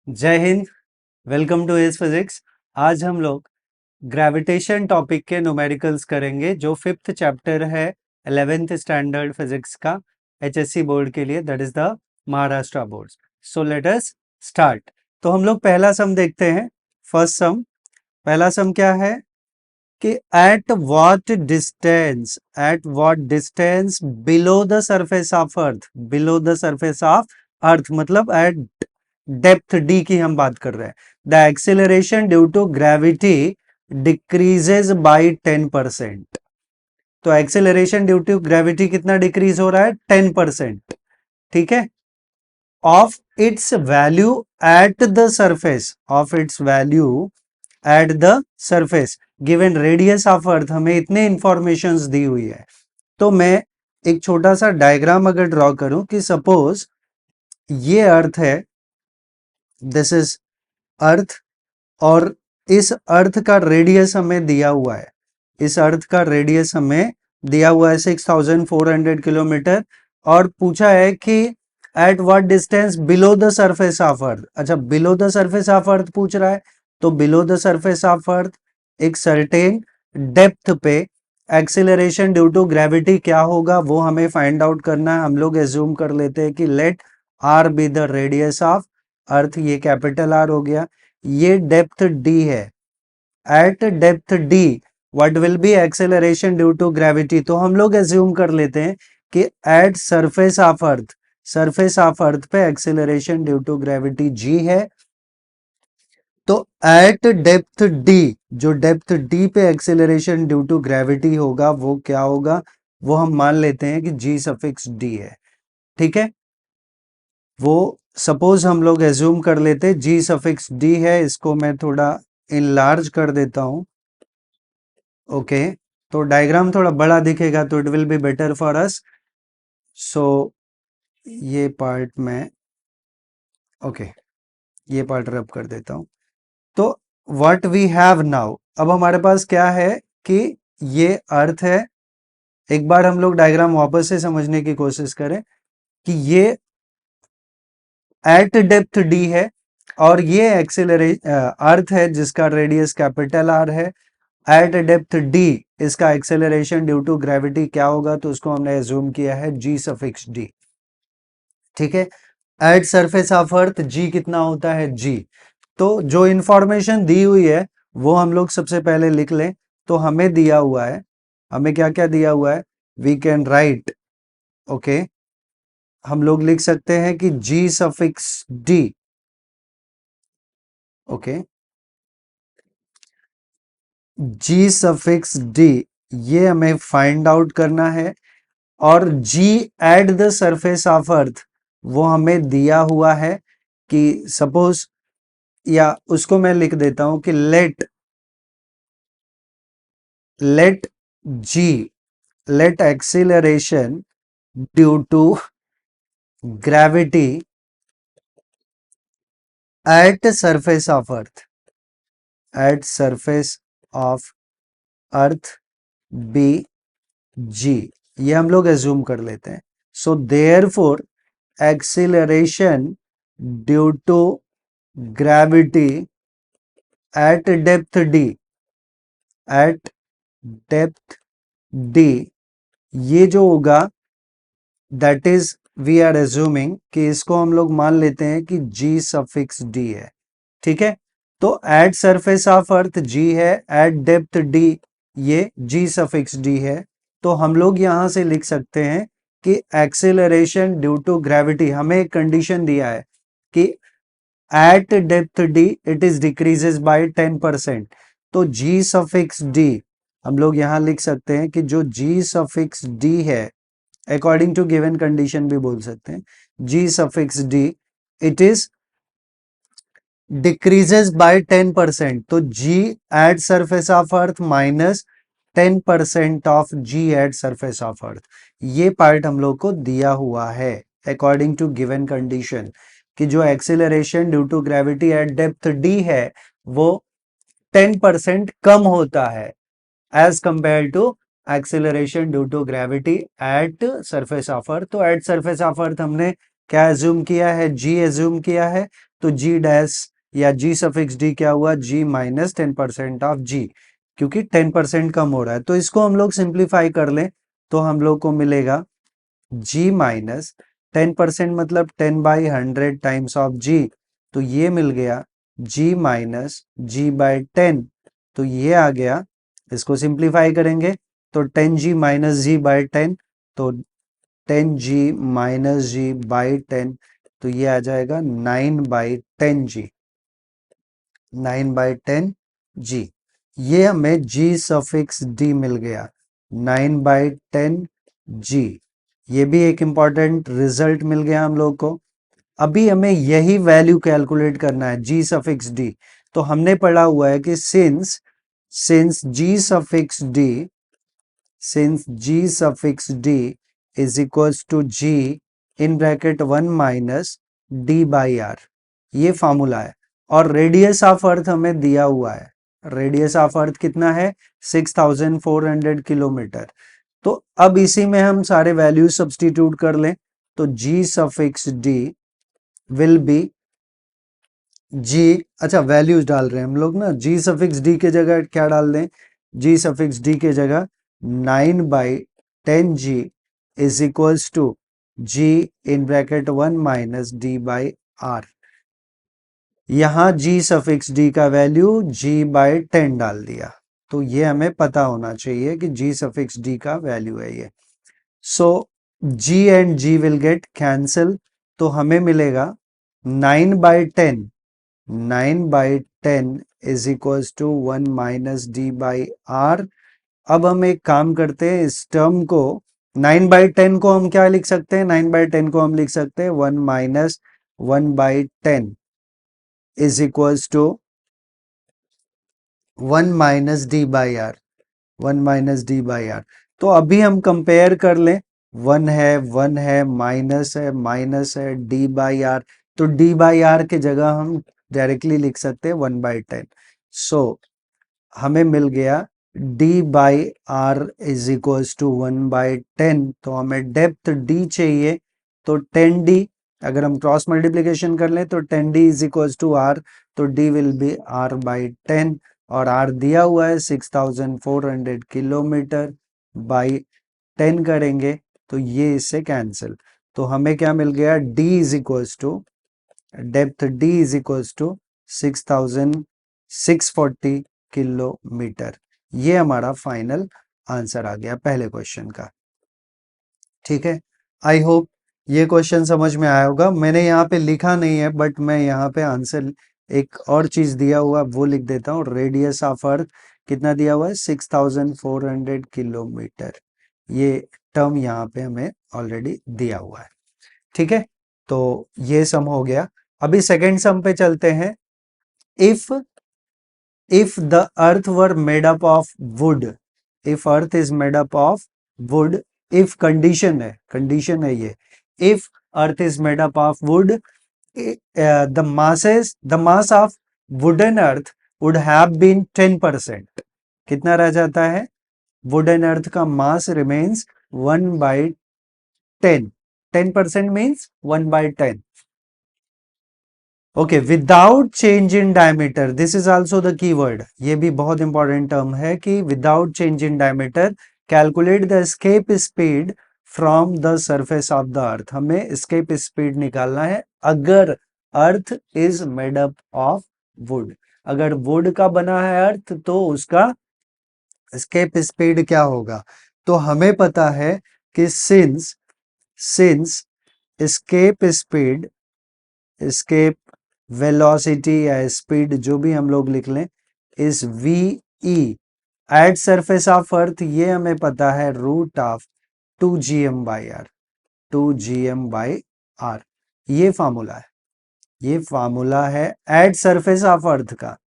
जय Hind. Welcome to S physics. आज हम लोग ग्रेविटेशन टॉपिक के न्यूमेरिकल्स करेंगे जो फिफ्थ चैप्टर है 11th स्टैंडर्ड फिजिक्स का एचएससी बोर्ड के लिए, that is the Maharashtra board. So let us start. तो हम लोग पहला सम देखते हैं। फर्स्ट सम, पहला सम क्या है कि at what distance below the surface of earth, below the surface of अर्थ मतलब एट डेप्थ डी की हम बात कर रहे हैं, the acceleration due to gravity decreases by 10%। तो एक्सेलरेशन ड्यू टू ग्रेविटी कितना डिक्रीज हो रहा है? 10%। ठीक है, of its value at the surface, of its value at the surface given radius of earth. हमें इतने इंफॉर्मेशंस दी हुई है। तो मैं एक छोटा सा डायग्राम अगर ड्रॉ करूं कि सपोज ये अर्थ है, दिस इज अर्थ, और इस अर्थ का रेडियस हमें दिया हुआ है, इस अर्थ का रेडियस हमें दिया हुआ है 6400 किलोमीटर, और पूछा है कि at what distance below the surface of earth. अच्छा, below the surface of earth पूछ रहा है, तो below the surface of earth एक सर्टेन डेप्थ पे एक्सीलरेशन ड्यू टू ग्रेविटी क्या होगा वो हमें फाइंड आउट करना है। हम लोग एज्यूम कर लेते हैं कि let R be the radius of earth, ये कैपिटल आर हो गया, ये डेप्थ डी है। At depth d what will be acceleration due to gravity, तो हम लोग एज्यूम कर लेते हैं कि at surface of earth, surface of earth पे acceleration due to gravity g है। तो एट डेप्थ डी, जो डेप्थ डी पे एक्सेलरेशन ड्यू टू ग्रेविटी होगा वो क्या होगा, वो हम मान लेते हैं कि जी सफिक्स डी है। ठीक है, वो सपोज हम लोग एज्यूम कर लेते जी सफिक्स डी है। इसको मैं थोड़ा इनलार्ज कर देता हूं। ओके, तो डायग्राम थोड़ा बड़ा दिखेगा तो it will be better for us. So ये पार्ट में, ओके, ये पार्ट रब कर देता हूं। तो व्हाट वी हैव नाउ, अब हमारे पास क्या है कि ये अर्थ है। एक बार हम लोग डायग्राम वापस से समझने की कोशिश करें कि ये एट डेप्थ डी है, और ये अर्थ है जिसका रेडियस कैपिटल आर है। एट डेप्थ डी इसका एक्सेलरेशन ड्यू टू ग्रेविटी क्या होगा, तो उसको हमने एज्यूम किया है जी सफिक्स डी। ठीक है, एट सरफेस ऑफ अर्थ जी कितना होता है? जी। तो जो इंफॉर्मेशन दी हुई है वो हम लोग सबसे पहले लिख लें। तो हमें दिया हुआ है, हमें क्या क्या दिया हुआ है, वी कैन राइट, ओके, हम लोग लिख सकते हैं कि g suffix d, okay, g suffix d ये हमें फाइंड आउट करना है। और g at the surface of earth वो हमें दिया हुआ है कि सपोज, या उसको मैं लिख देता हूं कि let g, let acceleration due to gravity at surface of earth, at surface of earth be g, ये हम लोग एज्यूम कर लेते हैं। So therefore acceleration due to gravity at depth d, at depth d, ये जो होगा that is we are assuming कि इसको हम लोग मान लेते हैं कि जी सफिक्स डी है। ठीक है, तो एट सरफेस ऑफ अर्थ जी है, एट डेप्थ डी ये जी सफिक्स डी है। तो हम लोग यहां से लिख सकते हैं कि एक्सेलरेशन ड्यू टू ग्रेविटी, हमें एक कंडीशन दिया है कि eight depth D it is decreases by 10%। तो जी सफिक्स डी हम लोग यहां लिख सकते हैं कि जो जी सफिक्स डी है, अकॉर्डिंग टू गिवन कंडीशन भी बोल सकते हैं, g suffix d it is decreases by 10%। तो g at surface of earth minus 10% of g at surface of earth, ये पार्ट हम लोग को दिया हुआ है अकॉर्डिंग टू गिवन कंडीशन कि जो acceleration due to gravity at depth d है वो 10% कम होता है as compare to acceleration due to gravity at surface of earth. तो एट सरफेस ऑफ अर्थ हमने क्या एज्यूम किया है, जी एज्यूम किया है, तो जी डैश या जी सफिक्स डी क्या हुआ, जी माइनस 10% ऑफ जी, क्योंकि 10% कम हो रहा है। तो इसको हम लोग सिंप्लीफाई कर लें तो हम लोग को मिलेगा जी माइनस 10% मतलब 10/100 टाइम्स ऑफ जी, तो ये मिल गया जी माइनस जी बाय 10, तो ये आ गया। इसको सिंप्लीफाई करेंगे तो 10g माइनस जी बाय 10, तो 10g माइनस जी बाई 10, तो ये आ जाएगा 9/10g, 9/10g। ये हमें g सफिक्स d मिल गया 9/10g। ये भी एक इंपॉर्टेंट रिजल्ट मिल गया हम लोग को। अभी हमें यही वैल्यू कैलकुलेट करना है g सफिक्स d। तो हमने पढ़ा हुआ है कि since g suffix d, since g suffix d is equals to g in bracket 1 minus d by r, ये फॉर्मूला है। और रेडियस ऑफ अर्थ हमें दिया हुआ है, रेडियस ऑफ अर्थ कितना है 6400 किलोमीटर। तो अब इसी में हम सारे वैल्यू सब्स्टिट्यूट कर लें तो g suffix d will be g, अच्छा वैल्यूज डाल रहे हैं हम लोग ना, जी सफिक्स डी के जगह क्या डाल दें, जी सफिक्स डी के जगह 9/10g is equals to g in bracket 1 minus d by R. यहां जी सफिक्स डी का वैल्यू g/10 डाल दिया, तो ये हमें पता होना चाहिए कि जी सफिक्स डी का वैल्यू है ये। So g and g will get cancel, तो हमें मिलेगा 9/10, 9/10 is equals to 1 minus d by R. अब हम एक काम करते हैं, इस टर्म को 9/10 को हम क्या लिख सकते हैं, 9/10 को हम लिख सकते हैं 1 minus 1/10 is equals to 1 minus d by R, 1 minus d by R. तो अभी हम कंपेयर कर लें, 1 है माइनस है डी बाई आर, तो डी बाई आर के जगह हम डायरेक्टली लिख सकते हैं 1/10। सो हमें मिल गया d by R is equals to 1/10। तो हमें डेप्थ d चाहिए, तो 10d, अगर हम क्रॉस मल्टीप्लीकेशन कर लें तो 10d is equals to r, तो d विल बी r/10, और r दिया हुआ है 6400 किलोमीटर, बाई 10 करेंगे तो ये इससे कैंसिल। तो हमें क्या मिल गया, d is equals to depth d is equals to 6640 kilometre. ये हमारा फाइनल आंसर आ गया पहले क्वेश्चन का। ठीक है, आई होप ये क्वेश्चन समझ में आया होगा। मैंने यहाँ पे लिखा नहीं है, बट मैं यहाँ पे आंसर एक और चीज दिया हुआ वो लिख देता हूँ। रेडियस ऑफ अर्थ कितना दिया हुआ है, 6400 किलोमीटर। ये टर्म यहाँ पे हमें ऑलरेडी दिया हुआ है। ठीक है, तो ये सम हो गया। अभी सेकेंड सम पे चलते हैं। if the earth were made up of wood, if earth is made up of wood, if condition है ये, if earth is made up of wood, the mass of wooden earth would have been 10%। कितना रह जाता है, wooden earth का mass remains 1/10, 10% means 1/10। Okay, without change in diameter, this is also the keyword. ये भी बहुत इंपॉर्टेंट टर्म है कि without change in diameter calculate the escape speed from the surface of the earth. हमें escape speed निकालना है अगर earth is made up of would. अगर वुड का बना है अर्थ तो उसका एस्केप स्पीड क्या होगा। तो हमें पता है कि since escape speed, escape velocity या स्पीड जो भी हम लोग लिख लें, is V E eight surface of earth, ये हमें पता है रूट ऑफ 2gm/r, 2gm/r। ये फार्मूला है, ये फार्मूला है एट सरफेस ऑफ अर्थ का,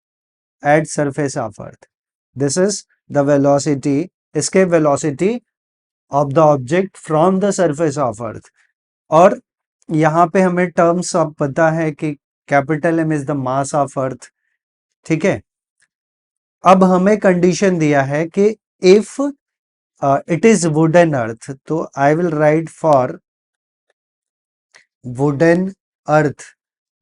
at surface of earth. This is the velocity, escape velocity of the object from the surface of earth. और यहाँ पे हमें टर्म्स अब पता है कि capital M is the mass of earth. ठीक है, अब हमें कंडीशन दिया है कि if it is wooden earth, तो I will write for wooden earth,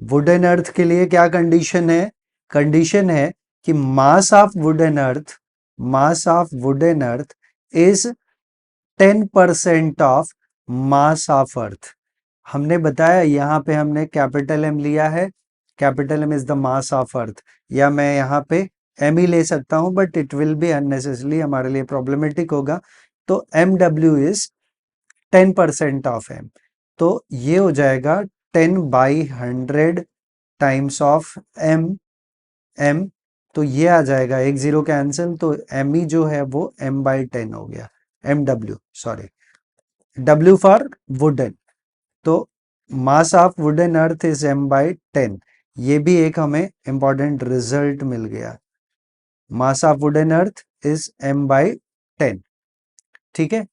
wooden earth के लिए क्या कंडीशन है? कंडीशन है कि mass of wooden earth, mass of wooden earth is 10% of mass of earth. हमने बताया यहाँ पे हमने कैपिटल एम लिया है, capital M is the mass of earth, या मैं यहाँ पे एम ही ले सकता हूँ but it will be unnecessary, हमारे लिए प्रॉब्लमेटिक होगा। तो M W is 10% of M, तो ये हो जाएगा 10/100 टाइम्स ऑफ एम, एम, तो ये आ जाएगा, एक जीरो कैंसिल, तो एम ई जो है वो m/10 हो गया, M W, sorry, W for wooden. तो mass of wooden earth is m/10, ये भी एक हमें इंपॉर्टेंट रिजल्ट मिल गया, mass of wooden earth is m/10। ठीक है,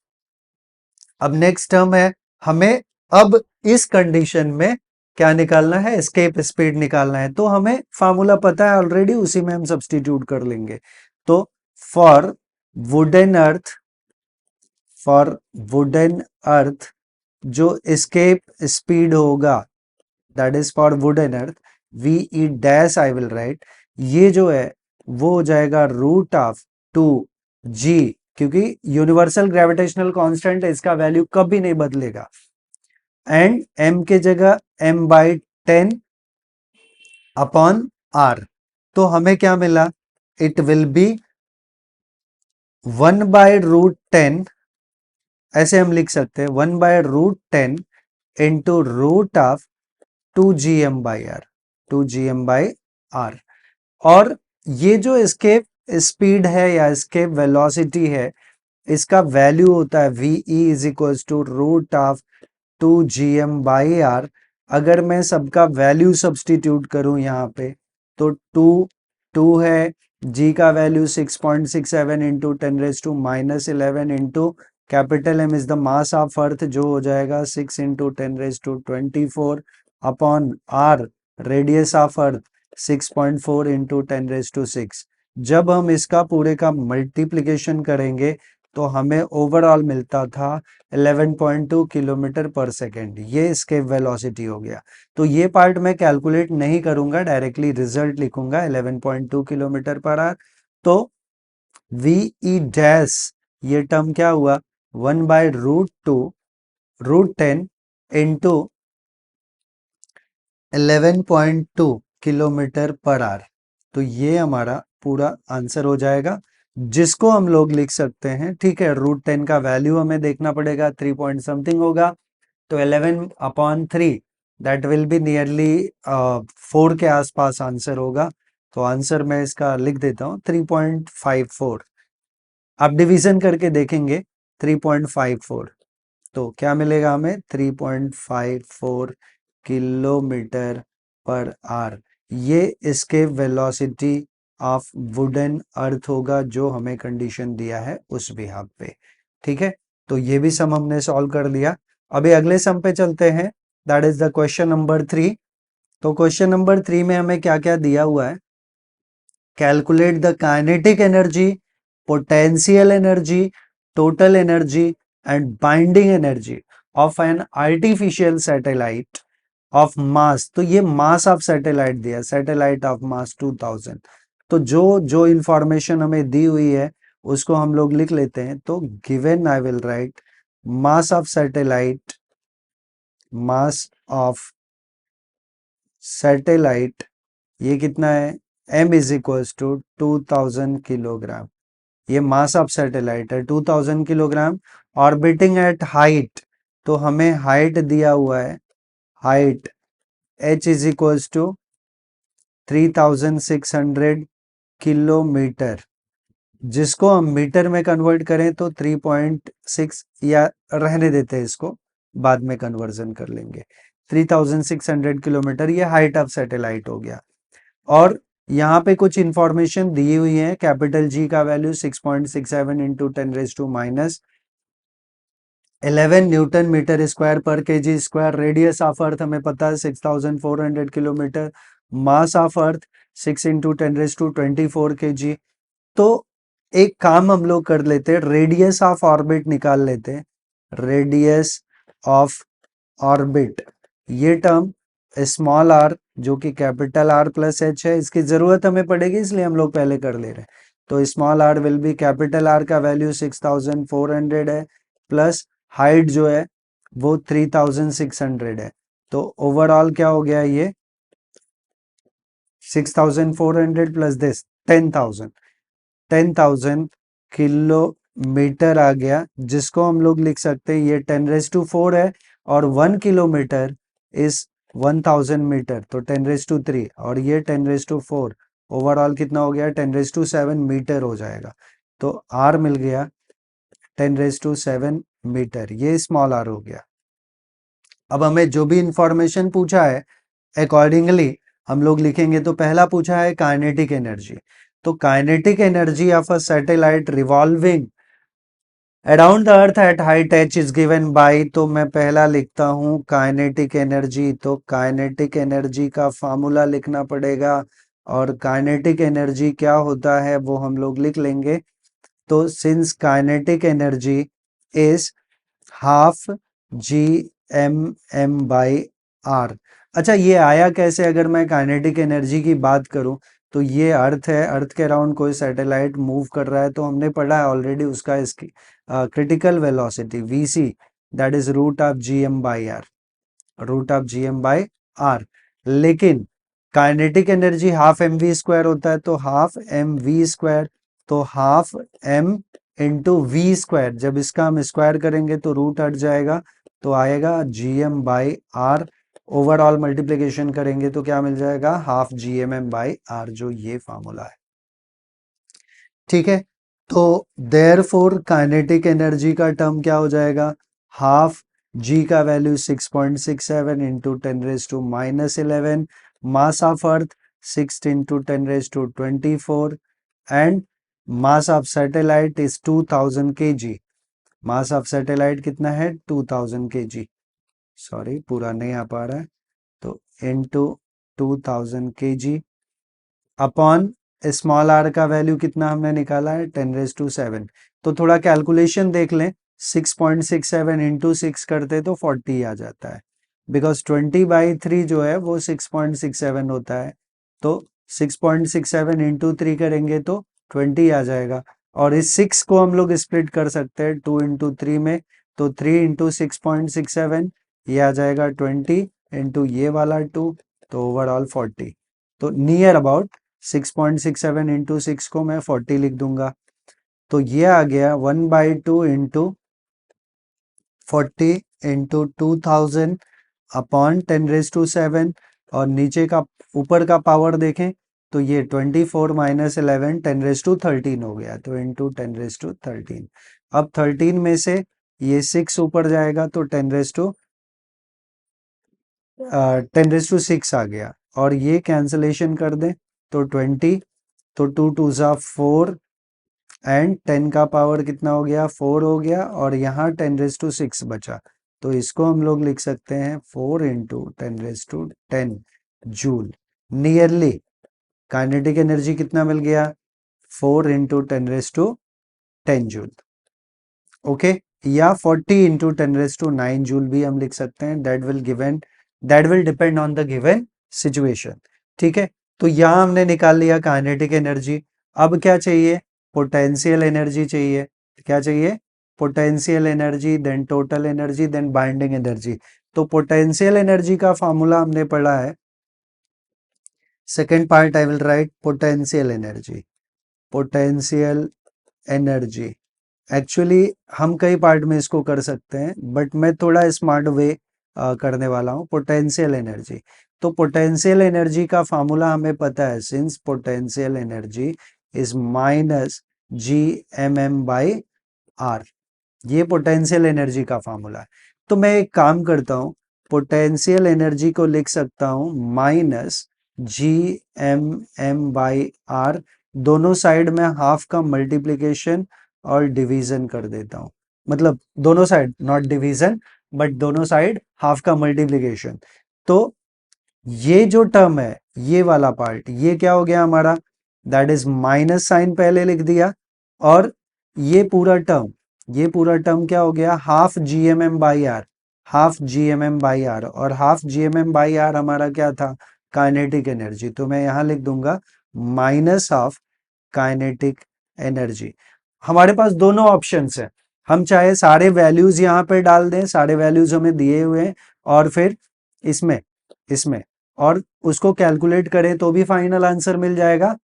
अब नेक्स्ट टर्म है, हमें अब इस कंडीशन में क्या निकालना है? एस्केप स्पीड निकालना है। तो हमें फार्मूला पता है ऑलरेडी, उसी में हम सब्स्टिट्यूट कर लेंगे। तो for wooden earth, for wooden earth जो एस्केप स्पीड होगा, that is for wooden earth, V E dash I will write, ये जो है वो हो जाएगा रूट ऑफ 2g, क्योंकि यूनिवर्सल ग्रेविटेशनल कांस्टेंट है, इसका वैल्यू कभी नहीं बदलेगा, एंड m के जगह m/10 अपॉन r। तो हमें क्या मिला? इट विल बी 1/√10, ऐसे हम लिख सकते हैं 1/√10 into root of 2gm/r, 2gm/r। और ये जो एस्केप स्पीड है या एस्केप वेलोसिटी है, इसका वैल्यू होता है v e is equal to root of 2gm/r। अगर मैं सबका वैल्यू सब्स्टिट्यूट करूं यहाँ पे, तो 2 है, g का value 6.67 into 10⁻⁻11 into capital M is the mass of earth, जो हो जाएगा 6 into 10⁻24 upon r, radius of earth 6.4 into 10⁻6। जब हम इसका पूरे का मल्टीप्लीकेशन करेंगे तो हमें ओवरऑल मिलता था 11.2 किलोमीटर पर सेकेंड, ये एस्केप वेलोसिटी हो गया। तो ये पार्ट मैं कैलकुलेट नहीं करूंगा, डायरेक्टली रिजल्ट लिखूंगा 11.2 किलोमीटर पर आवर। तो वी ई डैश, ये टर्म क्या हुआ? 1/√2√10 इंटू 11.2 किलोमीटर पर आवर। तो ये हमारा पूरा आंसर हो जाएगा, जिसको हम लोग लिख सकते हैं, ठीक है, √10 का वैल्यू हमें देखना पड़ेगा, 3 पॉइंट समथिंग होगा, तो 11/3, दैट विल बी नियरली 4 के आसपास आंसर होगा। तो आंसर मैं इसका लिख देता हूँ 3.54, आप डिवीजन करके देखेंगे 3.54, तो क्या मिलेगा हमें? 3.54 किलोमीटर पर आवर, ये इसके वेलोसिटी ऑफ वुडन अर्थ होगा, जो हमें कंडीशन दिया है उस बिहाफ पे। ठीक है, तो ये भी सम हमने सॉल्व कर लिया। अभी अगले सम पे चलते हैं, that is the question number 3। तो क्वेश्चन नंबर 3 में हमें क्या क्या दिया हुआ है? Calculate the kinetic energy, potential energy, total energy and binding energy of an artificial satellite of mass. तो ये मास ऑफ सैटेलाइट दिया, सैटेलाइट ऑफ मास 2000। तो जो जो इंफॉर्मेशन हमें दी हुई है उसको हम लोग लिख लेते हैं। तो given I will write mass of satellite, mass of satellite, ये कितना है? m is equals to 2000 kilogram, ये मास ऑफ सैटेलाइट है 2000 किलोग्राम, ऑर्बिटिंग एट हाइट। तो हमें हाइट दिया हुआ है, height h is equals to 3600 kilometre, जिसको हम मीटर में कन्वर्ट करें तो 3.6, या रहने देते हैं इसको, बाद में कन्वर्जन कर लेंगे। 3600 किलोमीटर ये हाइट ऑफ सैटेलाइट हो गया। और यहाँ पे कुछ इंफॉर्मेशन दी हुई है, कैपिटल जी का value 6.67 into 10⁻11 newton metre square पर kg square, radius of earth हमें पता है 6400 kilometre, mass of earth 6 into 10⁻24 kg. तो एक काम हम लोग कर लेते हैं, रेडियस ऑफ ऑर्बिट निकाल लेते हैं, रेडियस ऑफ ऑर्बिट। ये टर्म स्मॉल आर जो कि कैपिटल आर प्लस एच है, इसकी जरूरत हमें पड़ेगी इसलिए हम लोग पहले कर ले रहे हैं। तो small r will be, capital R का वैल्यू 6400 है, प्लस हाइट जो है वो 3600 है। तो ओवरऑल क्या हो गया ये 6400 प्लस दिस 10,000, 10,000 किलोमीटर आ गया, जिसको हम लोग लिख सकते हैं ये 10⁻⁴ है, और 1 किलोमीटर इज 1000 मीटर, तो 10⁻³ और ये 10⁻⁴, ओवरऑल कितना हो गया 10⁻⁷ मीटर हो जाएगा। तो आर मिल गया 10⁻⁷ मीटर, ये स्मॉल आर हो गया। अब हमें जो भी इंफॉर्मेशन पूछा है अकॉर्डिंगली हम लोग लिखेंगे। तो पहला पूछा है काइनेटिक एनर्जी, तो kinetic energy of a satellite revolving around the earth at height h is given by, तो मैं पहला लिखता हूं काइनेटिक एनर्जी, तो काइनेटिक एनर्जी का फार्मूला लिखना पड़ेगा, और काइनेटिक एनर्जी क्या होता है वो हम लोग लिख लेंगे। तो since kinetic energy is half G M by R. अच्छा, ये आया कैसे? अगर मैं काइनेटिक एनर्जी की बात करूं तो ये अर्थ है, अर्थ के अराउंड कोई सैटेलाइट मूव कर रहा है, तो हमने पढ़ा है ऑलरेडी उसका इसकी critical velocity VC, that is root of G M by R, root of G M by R. लेकिन kinetic energy half M V square होता है, तो हाफ एम वी स्क्वायर, तो half M into V square, जब इसका हम square करेंगे तो रूट हट जाएगा, तो आएगा G M by R. Overall multiplication करेंगे तो क्या मिल जाएगा, half G M M by R, जो ये फॉर्मूला है। ठीक है, तो देयरफॉर काइनेटिक एनर्जी का टर्म क्या हो जाएगा, हाफ जी का value 6.67 into 10⁻⁻11, mass of earth 6 into 10⁻24, and mass of satellite is 2000 kg। मास ऑफ सैटेलाइट कितना है 2000 kg, सॉरी पूरा नहीं आ पा रहा है, तो into 2000 kg upon small R का वैल्यू कितना हमने निकाला है 10⁻⁷। तो थोड़ा कैलकुलेशन देख लें, 6.67 इंटू 6 करते तो 40 आ जाता है, बिकॉज 20/3 जो है वो 6.67 होता है, तो 6.67 इंटू 3 करेंगे तो 20 आ जाएगा। और इस 6 को हम लोग स्प्लिट कर सकते हैं 2 इंटू 3 में, तो 3 इंटू 6.67 ये आ जाएगा 20 इंटू ये वाला 2, तो ओवरऑल 40। तो नियर अबाउट 6.67 इंटू 6 को मैं 40 लिख दूंगा, तो ये आ गया 1/2 इंटू 40 इंटू 2000 अपॉन 10⁻⁷, और नीचे का ऊपर का पावर देखें तो ये 24 माइनस 11 10⁻13 हो गया, तो इंटू 10⁻13। अब 13 में से ये 6 ऊपर जाएगा तो 10⁻6 आ गया, और ये कैंसलेशन कर दें तो 20, तो 2 2 ज़ा 4, एंड 10 का पावर कितना हो गया 4 हो गया, और यहाँ 10⁻6 बचा, तो इसको हम लोग लिख सकते हैं 4 into 10⁻10 joule. Nearly kinetic energy कितना मिल गया 4 इंटू 10⁻10 जूल। ओके, या 40 इंटू 10⁻9 जूल भी हम लिख सकते हैं, that will depend on the given situation. ठीक है, तो यहां हमने निकाल लिया काइनेटिक एनर्जी। अब क्या चाहिए, पोटेंशियल एनर्जी चाहिए। क्या चाहिए, potential energy, then total energy, then binding energy. तो पोटेंशियल एनर्जी का फॉर्मूला हमने पढ़ा है, second part I will write potential energy. Potential energy actually हम कई पार्ट में इसको कर सकते हैं, बट मैं थोड़ा स्मार्ट वे करने वाला हूँ। पोटेंशियल एनर्जी, तो पोटेंशियल एनर्जी का फार्मूला हमें पता है, since potential energy is minus G M M by R, ये पोटेंशियल एनर्जी का फार्मूला है। तो मैं एक काम करता हूँ, पोटेंशियल एनर्जी को लिख सकता हूँ minus G M M by R, दोनों साइड में हाफ का मल्टीप्लीकेशन और डिवीजन कर देता हूं, मतलब दोनों साइड नॉट डिवीजन बट दोनों साइड हाफ का मल्टीप्लीकेशन। तो ये जो टर्म है ये वाला पार्ट ये क्या हो गया हमारा, दैट इज माइनस साइन पहले लिख दिया, और ये पूरा टर्म क्या हो गया half G M M by R, half G M M by R, और half G M M by R हमारा क्या था, काइनेटिक एनर्जी। तो मैं यहां लिख दूंगा माइनस हाफ काइनेटिक एनर्जी। हमारे पास दोनों ऑप्शंस हैं, हम चाहे सारे वैल्यूज यहाँ पे डाल दें, सारे वैल्यूज हमें दिए हुए हैं, और फिर इसमें इसमें और उसको कैलकुलेट करें तो भी फाइनल आंसर मिल जाएगा,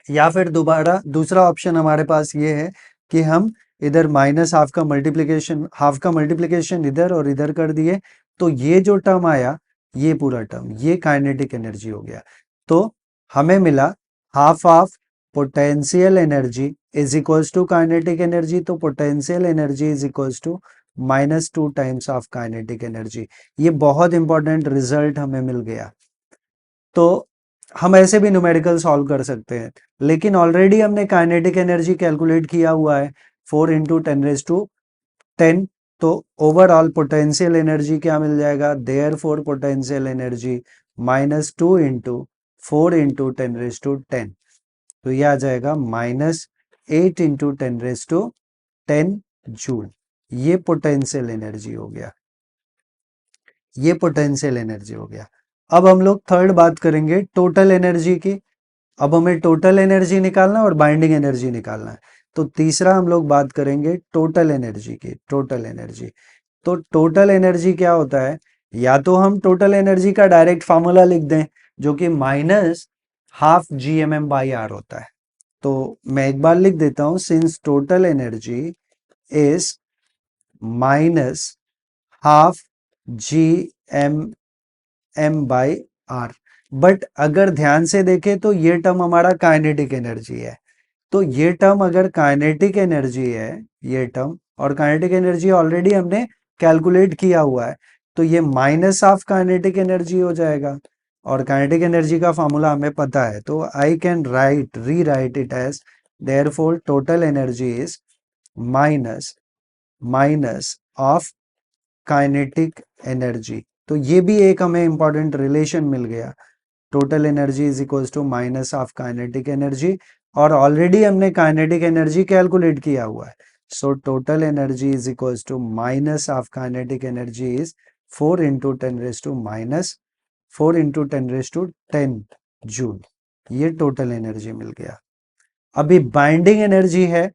या फिर दोबारा दूसरा ऑप्शन हमारे पास ये है कि हम इधर माइनस हाफ का मल्टीप्लिकेशन इधर और इधर कर दिए, तो ये जो टर्म आया, ये पूरा टर्म, ये काइनेटिक एनर्जी हो गया। तो हमें मिला half of potential energy is equals to kinetic energy, तो potential energy is equals to -2 times of kinetic energy. ये बहुत इंपॉर्टेंट रिजल्ट हमें मिल गया। तो हम ऐसे भी न्यूमेरिकल सॉल्व कर सकते हैं, लेकिन ऑलरेडी हमने काइनेटिक एनर्जी कैलकुलेट किया हुआ है 4 × 10⁻10। तो ओवरऑल पोटेंशियल एनर्जी क्या मिल जाएगा, देयर फोर पोटेंशियल एनर्जी -2 × 4 × 10⁻10, तो ये आ जाएगा -8 × 10⁻10 जूल। ये पोटेंशियल एनर्जी हो गया, ये पोटेंशियल एनर्जी हो गया। अब हम लोग थर्ड बात करेंगे टोटल एनर्जी की। अब हमें टोटल एनर्जी निकालना है और बाइंडिंग एनर्जी निकालना है। तो तीसरा हम लोग बात करेंगे टोटल एनर्जी की, टोटल एनर्जी। तो टोटल एनर्जी क्या होता है, या तो हम टोटल एनर्जी का डायरेक्ट फार्मूला लिख दें जो कि -12 GMM/R होता है। तो मैं एक बार लिख देता हूं, since total energy is -12 GMM/R। But अगर ध्यान से देखें तो ये टर्म हमारा काइनेटिक एनर्जी है। तो ये टर्म अगर काइनेटिक एनर्जी है, ये टर्म, और काइनेटिक एनर्जी ऑलरेडी हमने कैलकुलेट किया हुआ है, तो ये -12 काइनेटिक एनर्जी हो जाएगा, और काइनेटिक एनर्जी का फॉर्मूला हमें पता है। तो I can rewrite it as therefore total energy is minus of kinetic energy. तो ये भी एक हमें इंपॉर्टेंट रिलेशन मिल गया, total energy is equals to minus of kinetic energy, और ऑलरेडी हमने काइनेटिक एनर्जी कैलकुलेट किया हुआ है। So total energy is equals to minus of kinetic energy is 4 × 10⁻10 joule. ये टोटल एनर्जी मिल गया। अभी बाइंडिंग एनर्जी है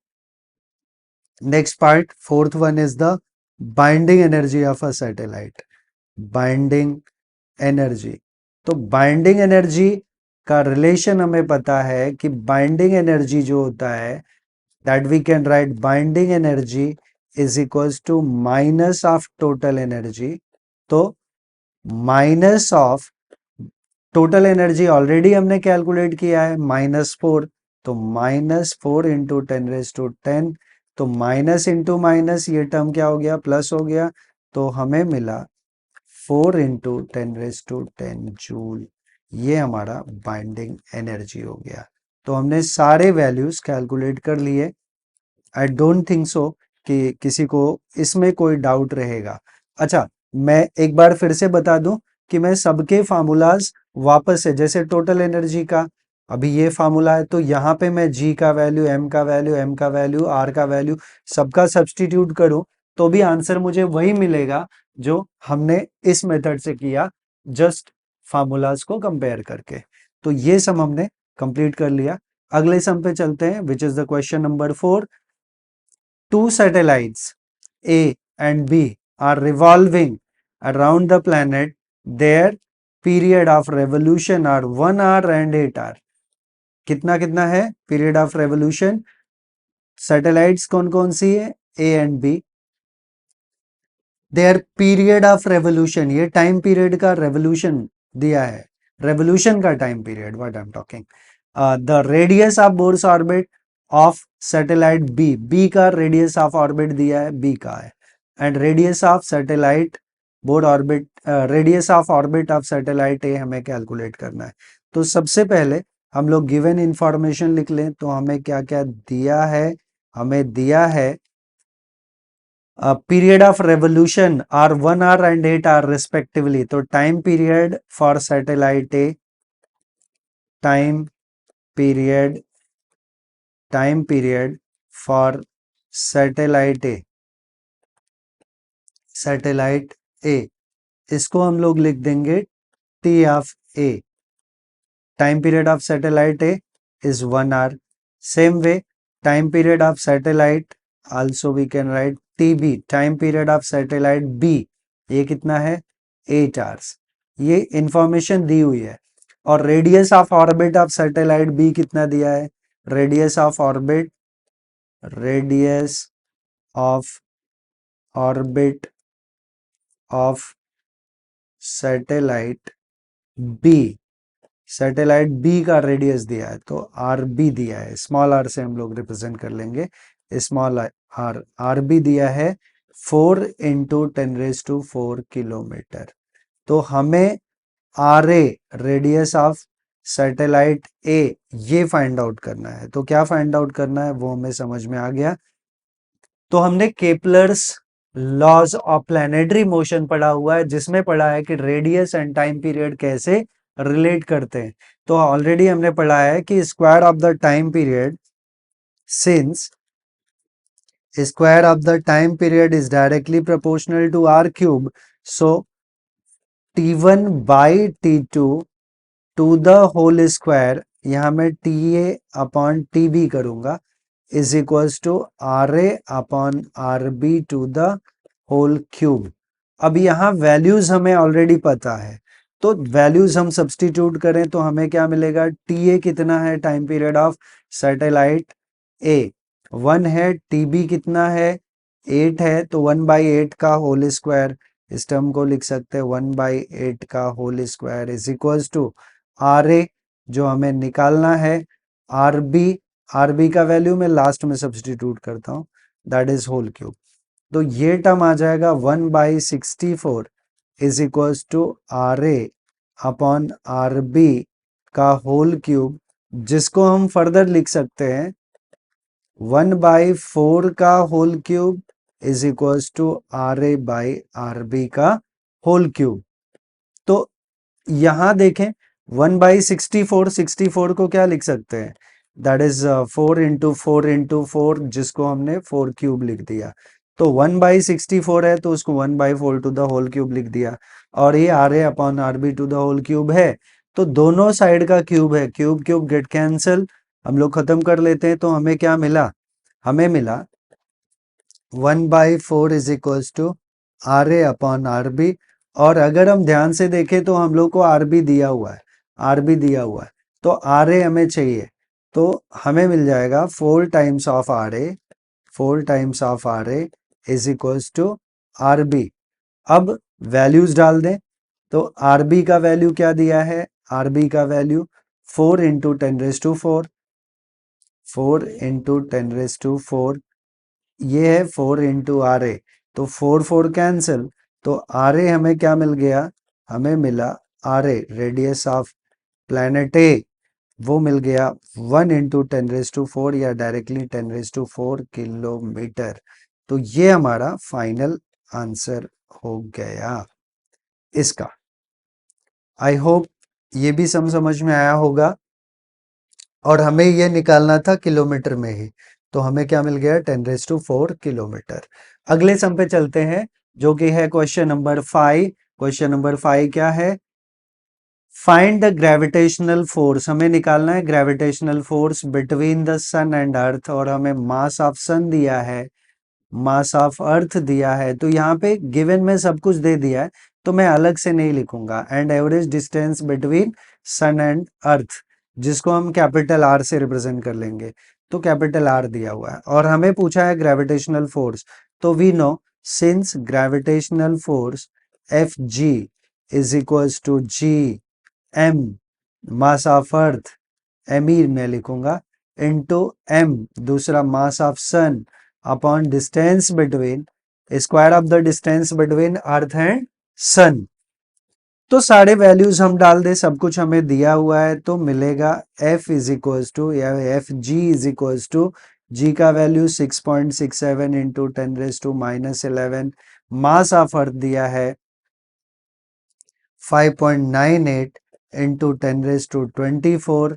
next part, fourth one is the binding energy of a satellite. Binding energy, तो binding energy का relation हमें पता है कि बाइंडिंग एनर्जी जो होता है, that we can write binding energy is equals to minus of total energy. तो minus of total energy already हमने कैलकुलेट किया है -4, तो -4 × 10⁻10, तो माइनस इंटू माइनस ये टर्म क्या हो गया, प्लस हो गया, तो हमें मिला 4 × 10⁻10 जूल। ये हमारा बाइंडिंग एनर्जी हो गया। तो हमने सारे वैल्यूज कैलकुलेट कर लिए। आई डोंट थिंक सो कि किसी को इसमें कोई डाउट रहेगा। अच्छा, मैं एक बार फिर से बता दूं कि मैं सबके फार्मूलाज वापस से, जैसे टोटल एनर्जी का अभी ये फार्मूला है, तो यहाँ पे मैं जी का वैल्यू, एम का वैल्यू, एम का वैल्यू, आर का वैल्यू सबका सब्सटीट्यूट करूं तो भी आंसर मुझे वही मिलेगा जो हमने इस मेथड से किया, जस्ट फार्मूलाज को कंपेयर करके। तो ये सम हमने कंप्लीट कर लिया। अगले सम पे चलते हैं, which is the question number 4। Two satellites A and B are revolving around the planet. Their period of revolution are 1 hour and 8 hour. कितना कितना है पीरियड ऑफ रेवोल्यूशन? सैटेलाइट्स कौन कौन सी है, A and B. Their period of revolution, ये time period का revolution दिया है, रेवोल्यूशन का time period what I am talking. The radius of Bohr's orbit of satellite B, B का रेडियस ऑफ ऑर्बिट दिया है, बी का है, and radius of satellite board orbit, radius of orbit of satellite A हमें calculate करना है। तो सबसे पहले हम लोग गिवन इंफॉर्मेशन लिख लें। तो हमें क्या क्या दिया है, हमें दिया है period of revolution are 1 hour and 8 hour respectively. तो time period for satellite A, time period for satellite A, satellite ए, इसको हम लोग लिख देंगे T of A. Time period of satellite A is 1 hour. Same way, time period of satellite also we can write TB. Time period of satellite B ये कितना है 8 hours. ये information दी हुई है. और radius of orbit of satellite B कितना दिया है? Radius of orbit of satellite B, satellite B का रेडियस दिया है तो आर बी दिया है, स्मॉल आर से हम लोग रिप्रेजेंट कर लेंगे. स्मॉल आर, आर बी दिया है 4 इंटू 10⁴ किलोमीटर. तो हमें R A, radius of satellite A, ये फाइंड आउट करना है. तो क्या फाइंड आउट करना है वो हमें समझ में आ गया. तो हमने Kepler's laws of planetary motion पढ़ा हुआ है, जिसमें पढ़ा है कि रेडियस एंड टाइम पीरियड कैसे रिलेट करते हैं. तो ऑलरेडी हमने पढ़ा है कि square of the time period, since square of the time period is directly proportional to R cube, so T1 by T2 to the whole square, यहां मैं TA अपॉन TB करूंगा, is equals to RA upon RB to the whole cube. अब यहाँ values हमें already पता है, तो values हम सब्स्टिट्यूट करें तो हमें क्या मिलेगा? TA कितना है time period of satellite A 1 है, TB कितना है 8 है, तो 1/8 का होल स्क्वायर, इस टर्म को लिख सकते हैं 1/8 का whole square is equals to RA जो हमें निकालना है, RB का वैल्यू मैं लास्ट में सब्स्टिट्यूट करता हूँ, दैट इज होल क्यूब. तो ये टर्म आ जाएगा 1/64 is equals to RA upon RB का होल क्यूब, जिसको हम फर्दर लिख सकते हैं 1/4 का whole cube is equals to RA by RB का होल क्यूब. तो यहां देखें 1/64, 64 को क्या लिख सकते हैं? दैट इज 4 इंटू 4 जिसको हमने 4 क्यूब लिख दिया. तो 1/64 है तो उसको 1/4 टू द होल क्यूब लिख दिया, और ये RA upon RB to the whole cube है, तो दोनों साइड का क्यूब है, क्यूब क्यूब गेट कैंसल, हम लोग खत्म कर लेते हैं. तो हमें क्या मिला? हमें मिला 1/4 is equals to RA upon RB. और अगर हम ध्यान से देखें तो हम लोग को RB दिया हुआ है, RB दिया हुआ है, तो RA हमें चाहिए, तो हमें मिल जाएगा 4 times of RA, 4 times of RA is equals to RB. अब वैल्यूज डाल दें, तो RB का वैल्यू क्या दिया है? RB का वैल्यू 4 इंटू 10⁴, 4 इंटू 10⁴, ये है 4 इंटू RA, तो 4 कैंसिल, तो RA हमें क्या मिल गया? हमें मिला RA रेडियस ऑफ प्लैनेट ए, वो मिल गया 1 इंटू 10⁴, या डायरेक्टली 10⁴ किलोमीटर. तो ये हमारा फाइनल आंसर हो गया इसका. आई होप ये भी समझ में आया होगा. और हमें ये निकालना था किलोमीटर में ही, तो हमें क्या मिल गया? 10⁴ किलोमीटर. अगले सम पे चलते हैं, जो कि है क्वेश्चन नंबर 5. क्वेश्चन नंबर 5 क्या है? Find the gravitational force. हमें निकालना है gravitational force between the sun and earth, और हमें मास ऑफ सन दिया है, मास ऑफ अर्थ दिया है. तो यहाँ पे गिवन में सब कुछ दे दिया है, तो मैं अलग से नहीं लिखूंगा. And average distance between sun and earth, जिसको हम कैपिटल आर से रिप्रेजेंट कर लेंगे, तो कैपिटल आर दिया हुआ है. और हमें पूछा है ग्रेविटेशनल फोर्स, तो we know since gravitational force F G is equals to G M mass of earth, M ही मैं लिखूंगा, इंटू एम दूसरा mass of sun upon distance between, square of the distance between earth and sun. तो सारे values हम डाल दे, सब कुछ हमें दिया हुआ है, तो मिलेगा F इज इक्वल्स टू, या F G is equals to, G का value 6.67 into 10⁻11, mass of earth दिया है 5.98 into 10⁻24,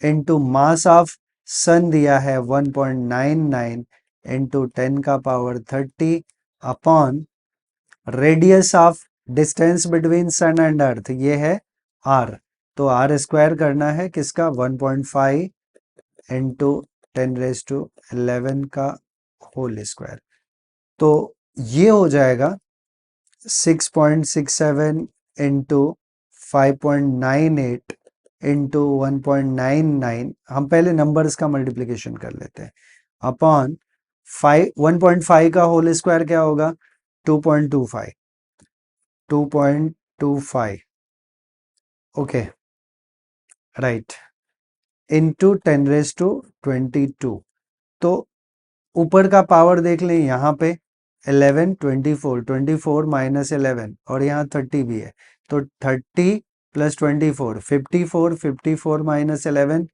into mass of sun दिया है 1.99 इंटू 10 का power 30 upon radius of distance between sun and earth ये है आर, तो आर स्क्वायर करना है किसका 1.5 इंटू 10⁻11 का होल स्क्वायर, तो ये हो जाएगा 6.67 इंटू 5.98 इंटू 1.99, हम पहले नंबर्स का मल्टीप्लिकेशन कर लेते हैं, अपॉन 1.5 का होल स्क्वायर क्या होगा 2.25, 2.25 ओके राइट, इंटू 10⁻22, तो ऊपर का पावर देख लें यहाँ पे 11 24, 24 माइनस 11 और यहाँ 30 भी है, तो 30 plus 24 54, 54 minus 11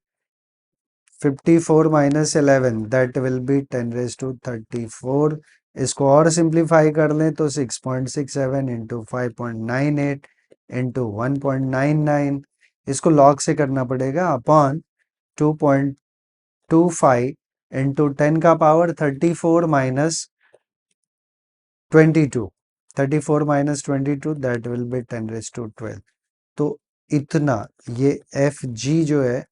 54 minus 11 that will B 10⁻34। इसको और सिंप्लीफाई कर लें तो 6.67 इंटू 5.98 इंटू 1.99, इसको लॉग से करना पड़ेगा अपॉन 2.25 इंटू 10 का power 34 minus 22, 34 minus 22 that will B 10⁻12। तो इतना ये एफ जी जो है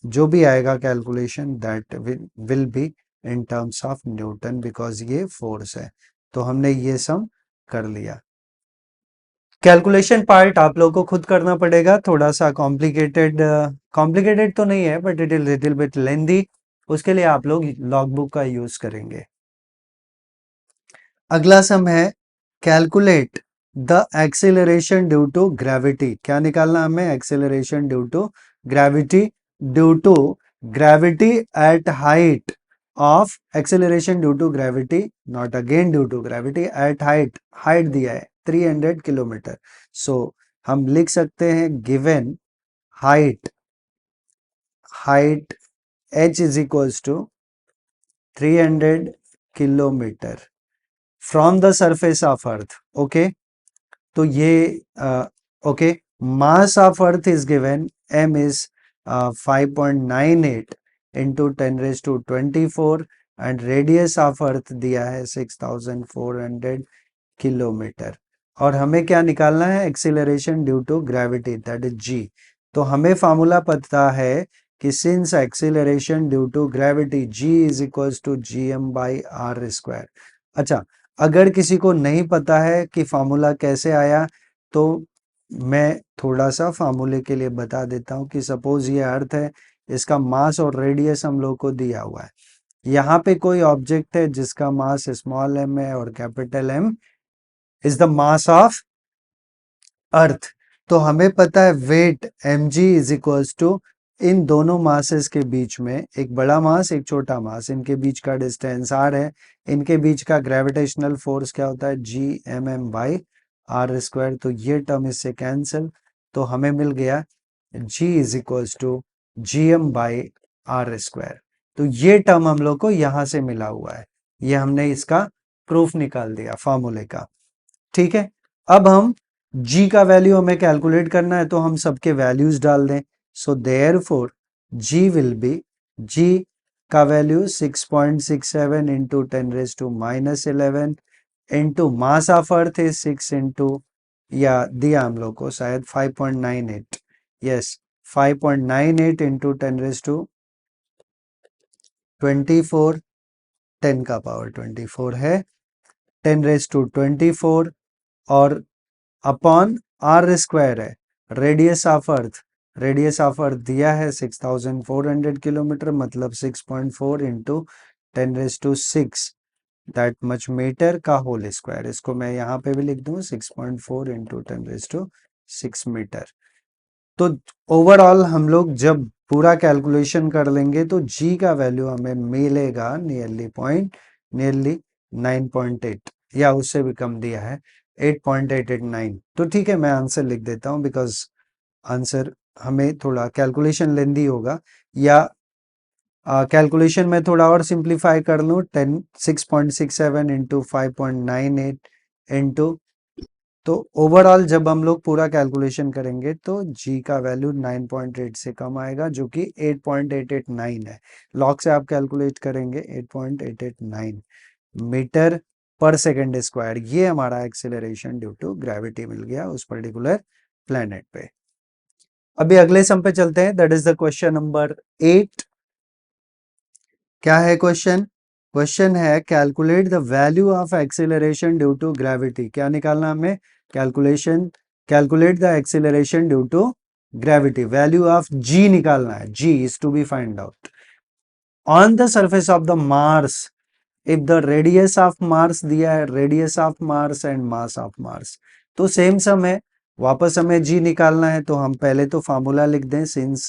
जो भी आएगा calculation that will be in terms of Newton because ये फोर्स है, तो हमने ये सम कर लिया। कैलकुलेशन पार्ट आप लोगों को खुद करना पड़ेगा, थोड़ा सा कॉम्प्लिकेटेड, कॉम्प्लिकेटेड तो नहीं है but it is little bit lengthy, उसके लिए आप लोग लॉग बुक का यूज करेंगे। अगला सम है calculate the acceleration due to gravity, क्या निकालना हमें acceleration due to gravity, due to gravity at height of, acceleration due to gravity not again due to gravity at height, height दिया है 300 kilometre, so हम लिख सकते हैं given height, height h is equals to 300 kilometre from the surface of earth, okay, तो ये okay, mass of earth is given m is 5.98 into 10⁻24 and radius of earth दिया है 6400 किलोमीटर, और हमें क्या निकालना है acceleration due to gravity that is g, तो हमें फार्मूला पता है कि since acceleration due to gravity g is equals to gm by R square. अच्छा, अगर किसी को नहीं पता है कि फार्मूला कैसे आया तो मैं थोड़ा सा फार्मूले के लिए बता देता हूं कि सपोज ये अर्थ है, इसका मास और रेडियस हम लोग को दिया हुआ है, यहाँ पे कोई ऑब्जेक्ट है जिसका मास स्मॉल m है और capital M is the mass of earth, तो हमें पता है weight mg is equals to इन दोनों मासेस के बीच में एक बड़ा मास एक छोटा मास, इनके बीच का डिस्टेंस r है, इनके बीच का ग्रेविटेशनल फोर्स क्या होता है gmm बाई आर स्क्वायर, तो ये टर्म इससे कैंसिल, तो हमें मिल गया g is equals to gm by R square, तो ये टर्म हम लोग को यहां से मिला हुआ है, ये हमने इसका प्रूफ निकाल दिया फार्मूले का, ठीक है। अब हम g का वैल्यू हमें कैलकुलेट करना है, तो हम सबके वैल्यूज डाल दें, so therefore g will be, g का value 6.67 into 10⁻−11 into mass of अर्थ है 6 इंटू, या दिया हम लोग को शायद 5.98, यस 5.98 इंटू 10⁻24, 10 का पावर 24 है 10⁻24 और अपॉन आर स्क्वायर है, radius of earth, radius of earth दिया है 6400 किलोमीटर, मतलब 6.4 इंटू 10⁻6 दैट मच मीटर का होल स्क्वायर, इसको मैं यहाँ पे भी लिख दूं 6.4 इंटू 10⁻6 मीटर। तो ओवरऑल हम लोग जब पूरा कैलकुलेशन कर लेंगे तो g का वैल्यू हमें मिलेगा नियरली 9.8 या उससे भी कम दिया है 8.889, तो ठीक है मैं आंसर लिख देता हूं बिकॉज आंसर हमें थोड़ा कैलकुलेशन लेंदी होगा, या कैलकुलेशन में थोड़ा और सिंप्लीफाई कर लूँ 6.67 इंटू 5.98 इंटू, तो ओवरऑल जब हम लोग पूरा कैलकुलेशन करेंगे तो g का वैल्यू 9.8 से कम आएगा जो कि 8.889 है, लॉग से आप कैलकुलेट करेंगे 8.889 मीटर पर सेकेंड स्क्वायर, ये हमारा एक्सेलरेशन ड्यू टू ग्रेविटी मिल गया उस पर्टिकुलर प्लेनेट पे। अभी अगले सम पे चलते हैं, that is the question number 8। क्या है क्वेश्चन? क्वेश्चन है calculate the value of acceleration due to gravity. क्या निकालना हमें? Calculate the acceleration due to gravity, value of G निकालना है, G is to be find out on the surface of the Mars if the radius of Mars दिया है, radius of Mars and mass of Mars. तो same sum है, वापस हमें जी निकालना है, तो हम पहले तो फॉर्मूला लिख दें, since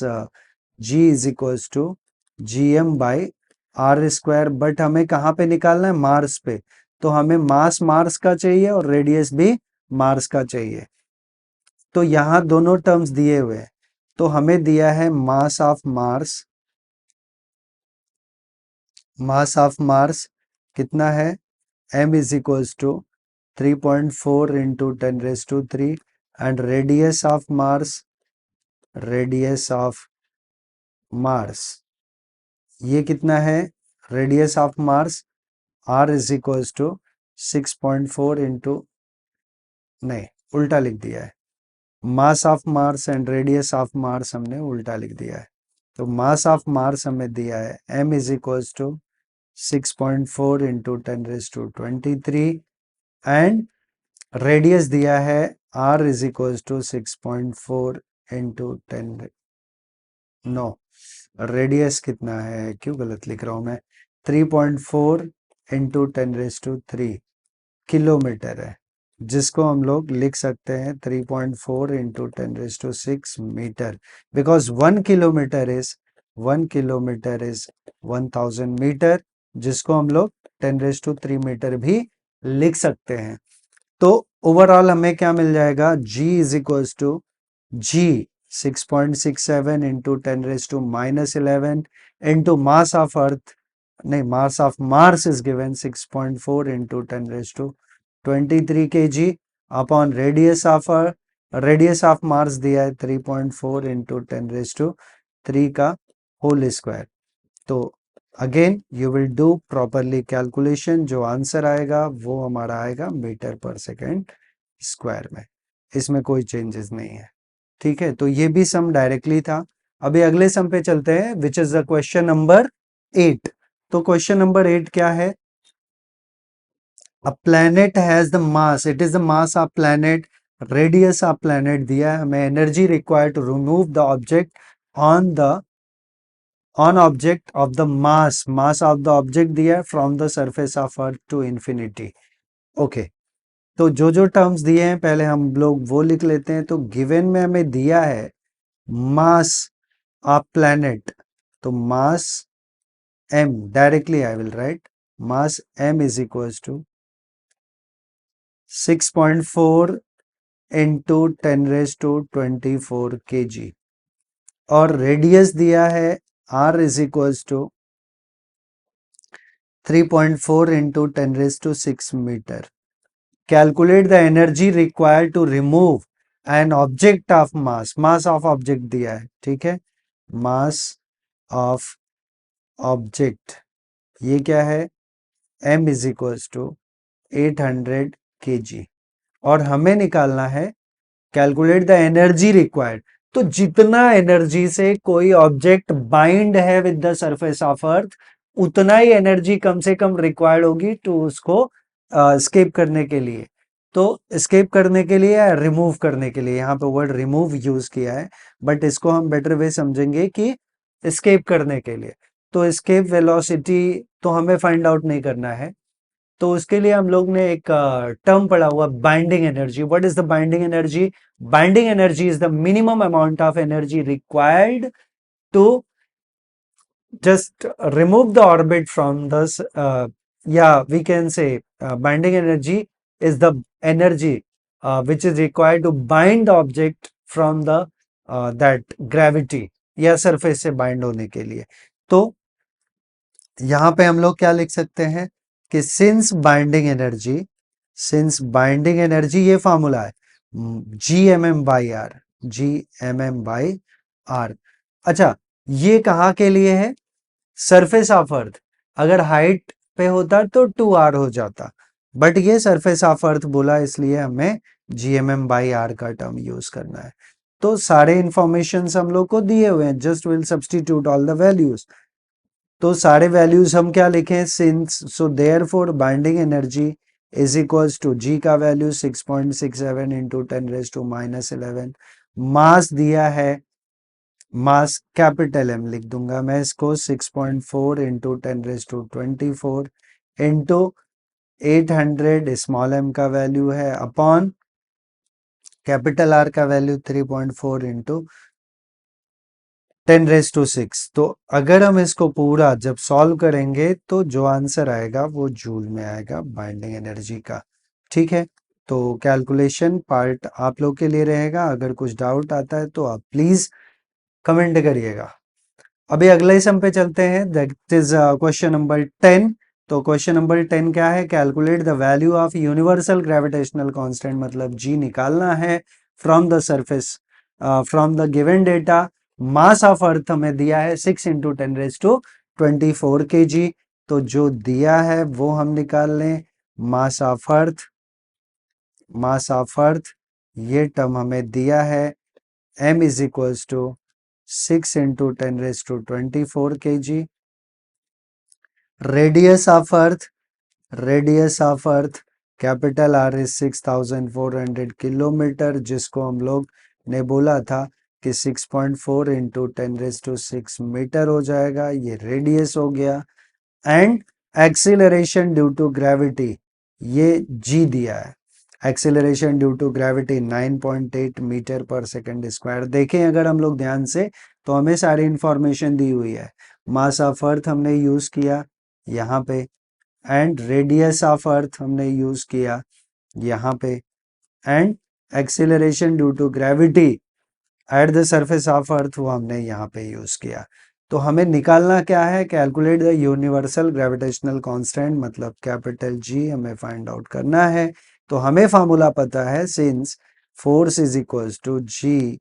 G is equals to GM by R square. But हमें कहाँ पे निकालना है? मार्स पे, तो हमें मास मार्स का चाहिए और रेडियस भी मार्स का चाहिए। तो यहाँ दोनों टर्म्स दिए हुए हैं, तो हमें दिया है मास of Mars, mass of Mars कितना है? m is equals to 3.4 into 10 raised to 3 and radius of Mars ये कितना है? Radius of Mars r is equals to 6.4 into, नहीं उल्टा लिख दिया है, मास of Mars and radius of Mars हमने उल्टा लिख दिया है। तो मास ऑफ मार्स हमें दिया है m is equals to 6.4 into 10 raised to 23 and radius दिया है r is equals to 6.4 into 10, no radius कितना है, क्यों गलत लिख रहा हूं मैं, 3.4 इंटू 10 रेज टू 3 किलोमीटर है, जिसको हम लोग लिख सकते हैं 3.4 into 10 raise to 6 metre, because 1 kilometre is 1000 metre, जिसको हम लोग 10 रेज टू 3 मीटर भी लिख सकते हैं। तो ओवरऑल हमें क्या मिल जाएगा? G is equals to G 6.67 into 10 raise to -11 into mass of earth, नहीं mass of Mars is given 6.4 into 10 raise to 23 kg upon radius of Mars दिया है 3.4 इंटू 10 रेज टू 3 का होल स्क्वायर। तो again you will do properly calculation, जो answer आएगा वो हमारा आएगा मीटर पर सेकेंड स्क्वायर में, इसमें कोई चेंजेस नहीं है। ठीक है, तो ये भी सम डायरेक्टली था। अभी अगले सम पे चलते हैं, which is the question number 8। तो क्वेश्चन नंबर 8 क्या है? A planet has the mass, it is the mass of planet, radius of planet दिया है हमें, energy required to remove the object on object of the mass of the object दिया है from the surface of earth to infinity. Okay, तो जो terms दिए हैं पहले हम लोग वो लिख लेते हैं। तो गिवन में हमें दिया है मास ऑफ प्लैनेट, तो mass m, directly I will write mass m is equals to 6.4 into 10 raise to 24 kg और रेडियस दिया है r is equals to 3.4 into 10 raised to 6 meter. Calculate the energy required to remove an object of mass. Mass of object दिया है, ठीक है, mass of object ये क्या है? m is equals to 800 kg और हमें निकालना है कैलकुलेट द एनर्जी रिक्वायर्ड। तो जितना एनर्जी से कोई ऑब्जेक्ट बाइंड है विद द सरफेस ऑफ अर्थ, उतना ही एनर्जी कम से कम रिक्वायर्ड होगी टू उसको स्केप करने के लिए। तो स्केप करने के लिए या रिमूव करने के लिए, यहाँ पे वर्ड रिमूव यूज किया है, बट इसको हम बेटर वे समझेंगे कि स्केप करने के लिए। तो स्केप वेलोसिटी तो हमें फाइंड आउट नहीं करना है, तो उसके लिए हम लोग ने एक टर्म पढ़ा हुआ binding energy. What is the binding energy? Binding energy is the minimum amount of energy required to just remove the orbit from this, yeah, we can say binding energy is the energy which is required to bind the object from the that gravity या surface से bind होने के लिए। तो यहाँ पे हम लोग क्या लिख सकते हैं कि सिंस बाइंडिंग एनर्जी ये फॉर्मूला है Gmm/r। अच्छा, ये कहाँ के लिए है? सरफेस ऑफ अर्थ। अगर हाइट पे होता तो 2r हो जाता, बट ये सरफेस ऑफ अर्थ बोला इसलिए हमें GMM बाई आर का टर्म यूज करना है। तो सारे इंफॉर्मेशन हम लोग को दिए हुए हैं, just will substitute all the values. तो सारे वैल्यूज हम क्या लिखें, since so therefore binding energy is equals to G का वैल्यू 6.67 इंटू 10⁻⁻11। मास दिया है, मास कैपिटल एम लिख दूंगा मैं इसको, 6.4 इंटू 10⁻24 इंटू 800 स्मॉल एम का वैल्यू है अपॉन कैपिटल आर का वैल्यू 3.4 इंटू 10⁻6। तो अगर हम इसको पूरा जब सॉल्व करेंगे तो जो आंसर आएगा वो जूल में आएगा बाइंडिंग एनर्जी का। ठीक है, तो कैलकुलेशन पार्ट आप लोग के लिए रहेगा। अगर कुछ डाउट आता है तो आप प्लीज कमेंट करिएगा। अभी अगले सम पे चलते हैं, दैट इज क्वेश्चन नंबर 10। तो क्वेश्चन नंबर 10 क्या है, calculate the value of universal gravitational constant, मतलब जी निकालना है from the surface, from the given data. Mass of earth हमें दिया है 6 इंटू 10⁻24 kg। तो जो दिया है वो हम निकाल लें, मास of earth, mass of earth ये टर्म हमें दिया है m is equals to 6 into 10⁻24 kg। Radius of earth, radius of earth capital R is 6400 kilometre, जिसको हम लोग ने बोला था कि 6.4 इंटू 10⁻6 मीटर हो जाएगा, ये रेडियस हो गया। And acceleration due to gravity ये जी दिया है, acceleration due to gravity 9.8 metre पर सेकंड स्क्वायर। देखें अगर हम लोग ध्यान से तो हमें सारी इंफॉर्मेशन दी हुई है। मास ऑफ अर्थ हमने यूज किया यहाँ पे, एंड रेडियस ऑफ अर्थ हमने यूज किया यहाँ पे, and acceleration due to gravity at the surface of earth वो हमने यहाँ पे यूज किया। तो हमें निकालना क्या है, calculate the universal gravitational constant, मतलब कैपिटल जी हमें फाइंड आउट करना है। तो हमें फार्मूला पता है, since force is equals to G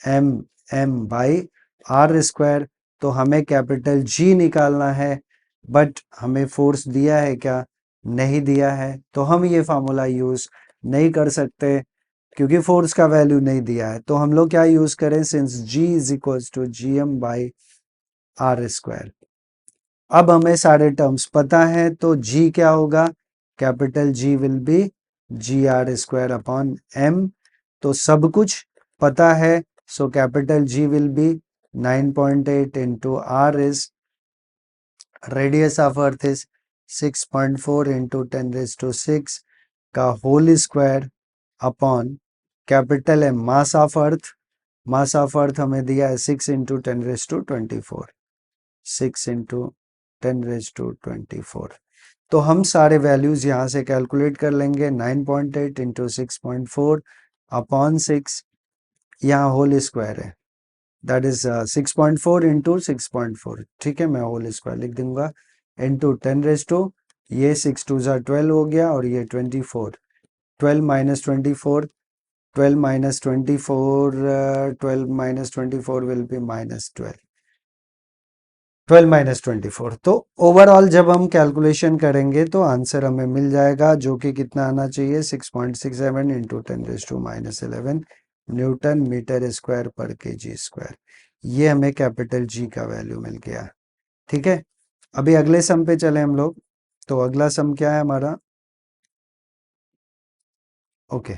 M M by R square, तो हमें कैपिटल जी निकालना है। बट हमें फोर्स दिया है क्या, नहीं दिया है, तो हम ये फार्मूला यूज नहीं कर सकते क्योंकि फोर्स का वैल्यू नहीं दिया है। तो हम लोग क्या यूज करें, since G is equals to G M by R square. अब हमें सारे टर्म्स पता है, तो जी क्या होगा, capital G will be G R square upon M. तो सब कुछ पता है, so capital G will be 9.8 into R is radius of earth is 6.4 into 10⁻6 का whole square upon capital M mass of earth, mass of earth हमें दिया है 6 into 10⁻24, 6 into 10⁻24। तो हम सारे वैल्यूज यहाँ से कैलकुलेट कर लेंगे, 9.8 इंटू 6.4 अपॉन 6, यहाँ होल स्क्वायर है, दैट इज 6.4 इंटू 6.4। ठीक है, मैं होल स्क्वायर लिख दूंगा इंटू 10⁻, ये 6 2 12 हो गया और ये 24, 12 minus 24, 12 minus 24, 12 minus 24 will be minus 12, 12 minus 24। तो ओवरऑल जब हम कैलकुलेशन करेंगे तो आंसर हमें मिल जाएगा, जो कि कितना आना चाहिए, 6.67 इंटू 10⁻⁻11 न्यूटन मीटर स्क्वायर पर केजी स्क्वायर। ये हमें कैपिटल जी का वैल्यू मिल गया। ठीक है, अभी अगले सम पे चले हम लोग। तो अगला सम क्या है हमारा, ओके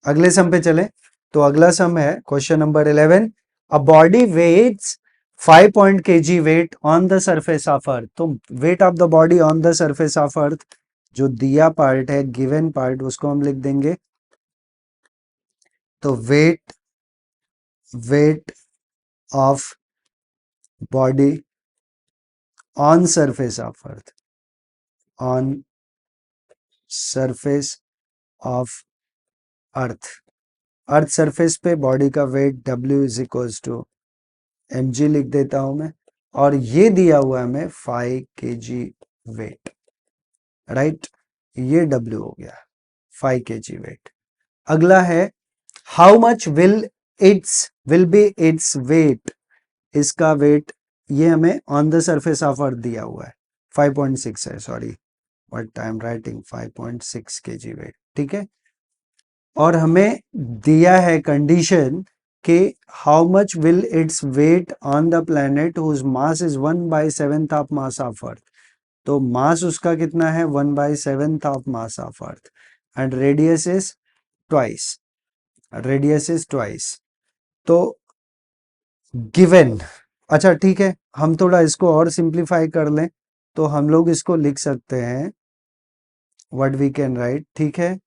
अगले सम पे चले। तो अगला सम है question number 11, a body weights 5 kg weight on the surface of earth. तो weight of the body on the surface of earth, जो दिया पार्ट है, गिवन पार्ट, उसको हम लिख देंगे। तो weight, weight of body on surface of earth, on surface of earth, earth surface पे बॉडी का weight W is equals to mg लिख देता हूं मैं, और ये दिया हुआ है हमें 5 kg वेट, राइट, ये W हो गया 5 kg वेट। अगला है, how much will be its weight, इसका वेट ये हमें on the surface of earth दिया हुआ है 5.6 है, sorry but I am writing 5.6 kg weight, ठीक है। और हमें दिया है कंडीशन कि how much will its weight on the planet whose mass is 1/7 of mass of earth. तो मास उसका कितना है, 1/7 of mass of earth, and radius is twice, radius is twice. तो गिवन, अच्छा ठीक है, हम थोड़ा इसको और सिंप्लीफाई कर लें, तो हम लोग इसको लिख सकते हैं, व्हाट वी कैन राइट, ठीक है।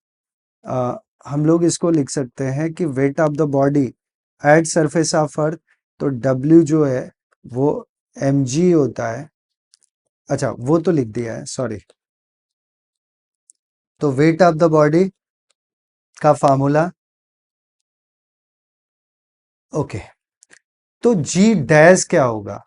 हम लोग इसको लिख सकते हैं कि wait of the body eight surface of earth, तो W जो है वो mg होता है, अच्छा वो तो लिख दिया है, सॉरी। तो वेट ऑफ द बॉडी का फार्मूला, ओके, तो G डैश क्या होगा,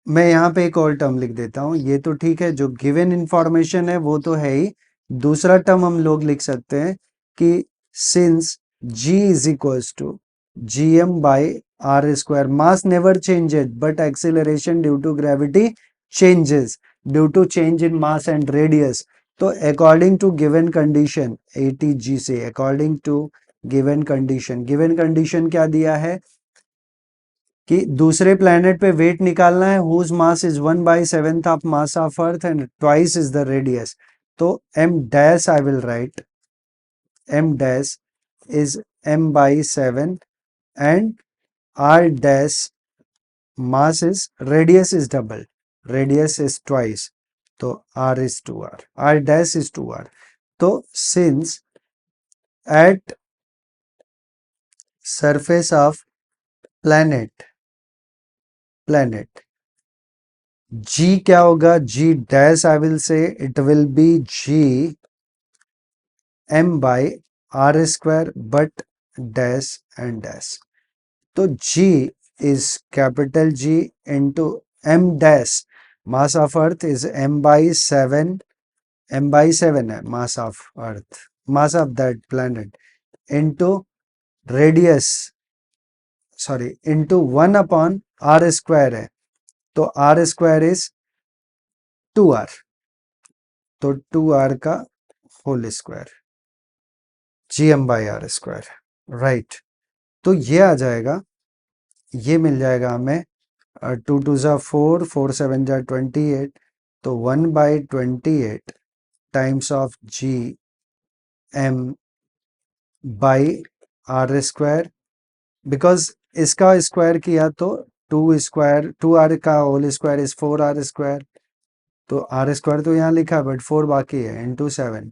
मैं यहाँ पे एक और टर्म लिख देता हूँ, ये तो ठीक है, जो गिवन इंफॉर्मेशन है वो तो है ही। दूसरा टर्म हम लोग लिख सकते हैं कि since G is equals to gm/r², mass never changes but acceleration due to gravity changes due to change in mass and radius। तो according to given condition ATG से, according to given condition, given condition क्या दिया है कि दूसरे planet पे weight निकालना है whose mass is 1/7 of mass of earth and twice is the radius. तो m dash I will write, m dash is m/7 and r dash mass is, radius is double, radius is twice, तो r is 2r, r dash is 2r। तो since at surface of planet g क्या होगा, g dash I will say it will be g m/r², but dash and dash, तो G is capital G into m dash, mass of earth is m/7, m/7 है mass of earth, mass of that planet, into radius, sorry, into 1/r² है, तो r² is 2r, तो 2r का whole square, gm/r², right. तो ये आ जाएगा, ये मिल जाएगा हमें 2 2 ज़ा 4, 4 7 ज़ा 28, तो 1/28 टाइम्स ऑफ gm/r², बिकॉज इसका स्क्वायर किया तो 2r का होल स्क्वायर इज 4r², तो r² तो यहाँ लिखा है बट 4 बाकी है, इंटू 7,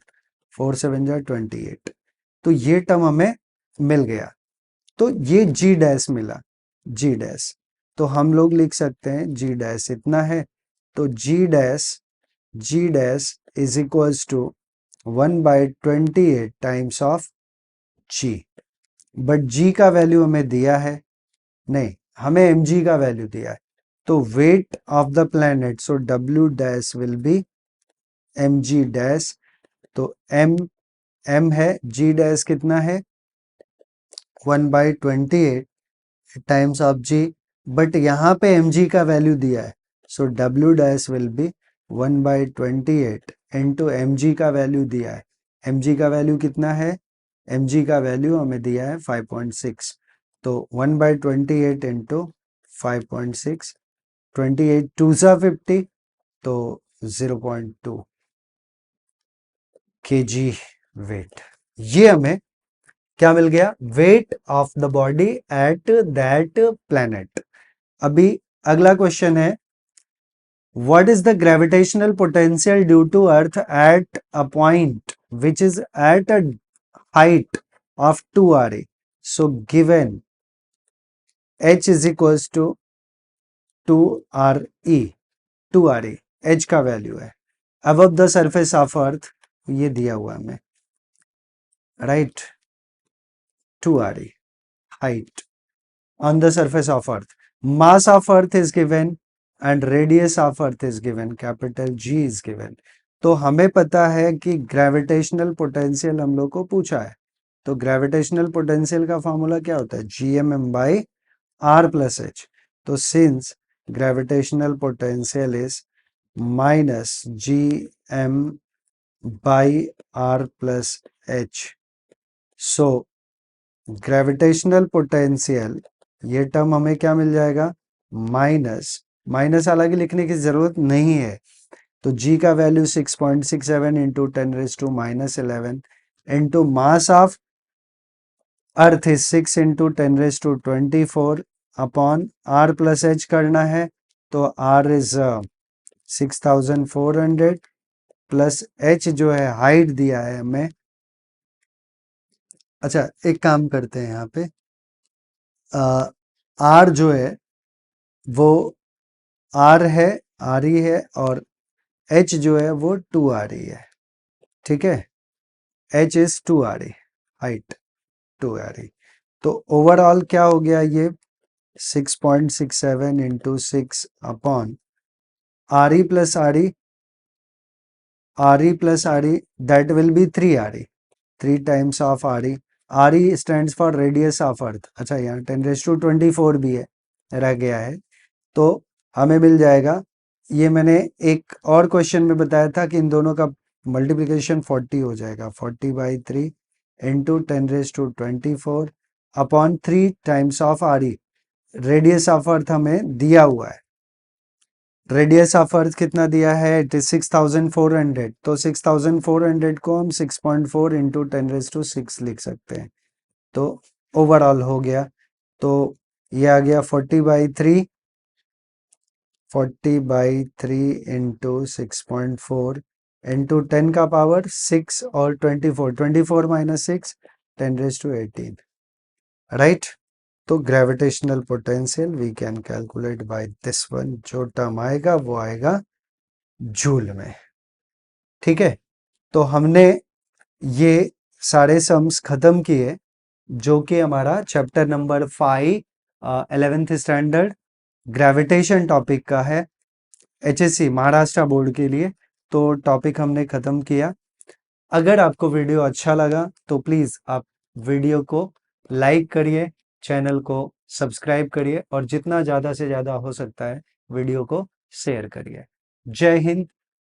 4 7 ज़ा 28, तो ये टर्म हमें मिल गया। तो ये G डैश मिला, G डैश, तो हम लोग लिख सकते हैं G डैश इतना है, तो G dash is equals to 1/28 times of G, but G का वैल्यू हमें दिया है नहीं, हमें mg का वैल्यू दिया है, तो weight of the planet, so W dash will be mg dash, तो m है, G डैश कितना है 1/28 टाइम्स ऑफ G, बट यहाँ पे mg का वैल्यू दिया है, सो W dash will be 1/28 into mg का वैल्यू दिया है, mg का वैल्यू कितना है, mg का वैल्यू हमें दिया है 5.6, तो 1/28 इंटू 5.6, 28 2 ज़ा 50, तो 0.2 kg वेट, ये हमें क्या मिल गया, weight of the body at that planet. अभी अगला क्वेश्चन है, what is the gravitational potential due to earth at a point which is at a height of 2r, so given h is equals to 2re, 2re h का value है above the surface of earth, ये दिया हुआ है हमें, right, 2re height on the surface of earth, mass of earth is given and radius of earth is given, capital G is given। तो हमें पता है कि ग्रेविटेशनल पोटेंशियल हम लोग को पूछा है, तो ग्रेविटेशनल पोटेंशियल का फॉर्मूला क्या होता है, gmm/r+h, तो since gravitational potential is -gm by R plus H. So gravitational potential, ये टर्म हमें क्या मिल जाएगा, माइनस, माइनस हालांकि लिखने की जरूरत नहीं है, तो जी का value 6.67 into 10⁻⁻11 into mass of earth is 6 into 10⁻24 upon R plus H करना है, तो आर इज 6400 प्लस एच जो है हाइट दिया है हमें। अच्छा एक काम करते हैं यहाँ पे, आर जो है वो आर है, आर ही है, और एच जो है वो 2 आर ही है, ठीक है, एच इज 2 आर ही, हाइट 2 आर ही। तो ओवरऑल क्या हो गया, ये 6.67 into 6 upon R E plus R E, R E plus R E, that will be 3 R E, 3 times of R E. R E stands for radius of earth. अच्छा यहाँ 10⁻24 भी है, रह गया है, तो हमें मिल जाएगा, ये मैंने एक और क्वेश्चन में बताया था कि इन दोनों का मल्टीप्लिकेशन 40 हो जाएगा, 40/3 into 10⁻24 upon 3 times of R E. Radius of earth हमें दिया हुआ है, रेडियस ऑफ अर्थ कितना दिया है, इट इज 6400, तो 6400 को हम 6.4 इंटू 10⁻6 लिख सकते हैं, तो ओवरऑल हो गया, तो ये आ गया 40/3, 40/3 इंटू 6.4 इंटू 10 का पावर 6 और 24, 24 माइनस 6, 10⁻18, राइट। तो gravitational potential we can calculate by this one, जो टर्म आएगा वो आएगा जूल में, ठीक है। तो हमने ये सारे सम्स खत्म किए, जो कि हमारा chapter number 5 11th standard gravitation topic का है, एचएससी महाराष्ट्र बोर्ड के लिए। तो टॉपिक हमने खत्म किया। अगर आपको वीडियो अच्छा लगा तो प्लीज आप वीडियो को लाइक करिए, चैनल को सब्सक्राइब करिए, और जितना ज्यादा से ज्यादा हो सकता है वीडियो को शेयर करिए। जय हिंद,